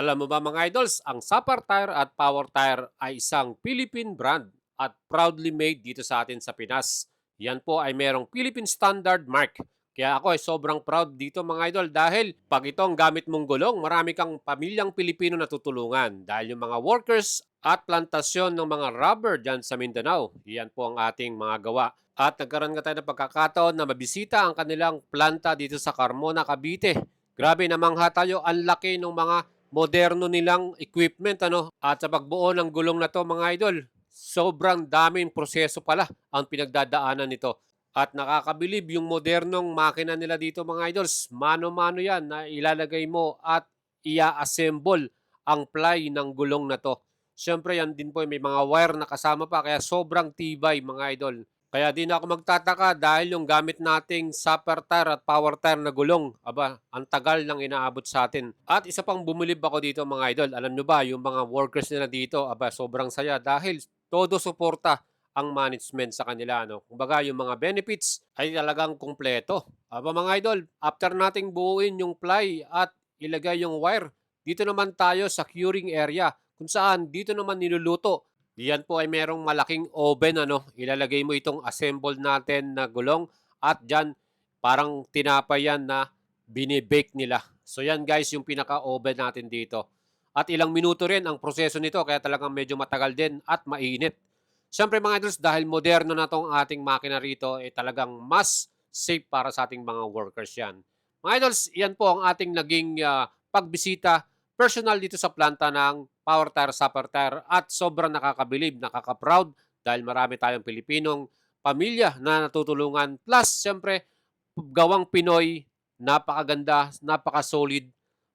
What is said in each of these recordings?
Alam mo ba mga idols, ang Sapar Tire at Power Tire ay isang Philippine brand at proudly made dito sa atin sa Pinas. Yan po ay merong Philippine Standard Mark. Kaya ako ay sobrang proud dito mga idol dahil pag ito ang gamit mong gulong, marami kang pamilyang Pilipino na tutulungan dahil yung mga workers at plantasyon ng mga rubber dyan sa Mindanao, yan po ang ating mga gawa. At nagkaroon nga tayo ng pagkakataon na mabisita ang kanilang planta dito sa Carmona, Cavite. Grabe namangha tayo, ang laki ng mga moderno nilang equipment ano at sa pagbuo ng gulong na to mga idol, sobrang daming proseso pala ang pinagdadaanan nito. At nakakabilib yung modernong makina nila dito mga idols. Mano-mano yan na ilalagay mo at ia-assemble ang ply ng gulong na to. Siyempre yan din po may mga wire na kasama pa kaya sobrang tibay mga idol. Kaya di na ako magtataka dahil yung gamit nating Sapper tire at Power tire na gulong, aba, ang tagal nang inaabot sa atin. At isa pang bumilib ako dito mga idol, alam nyo ba, yung mga workers nila dito, aba, sobrang saya dahil todo suporta ang management sa kanila. No? Kumbaga, yung mga benefits ay talagang kumpleto. Aba mga idol, after nating buuin yung ply at ilagay yung wire, dito naman tayo sa curing area kung saan dito naman niluluto. Diyan po ay merong malaking oven ano, ilalagay mo itong assemble natin na gulong at diyan parang tinapay yan na bini-bake nila. So yan guys yung pinaka-oven natin dito. At ilang minuto rin ang proseso nito kaya talagang medyo matagal din at mainit. Siyempre mga idols dahil moderno na tong ating makina rito eh talagang mas safe para sa ating mga workers yan. Mga idols, yan po ang ating naging pagbisita personal dito sa planta ng Power Tire, Sapper Tire at sobrang nakakabilib, nakaka-proud dahil marami tayong Pilipinong pamilya na natutulungan. Plus, siyempre, gawang Pinoy, napakaganda, napaka-solid,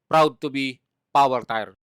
proud to be Power Tire.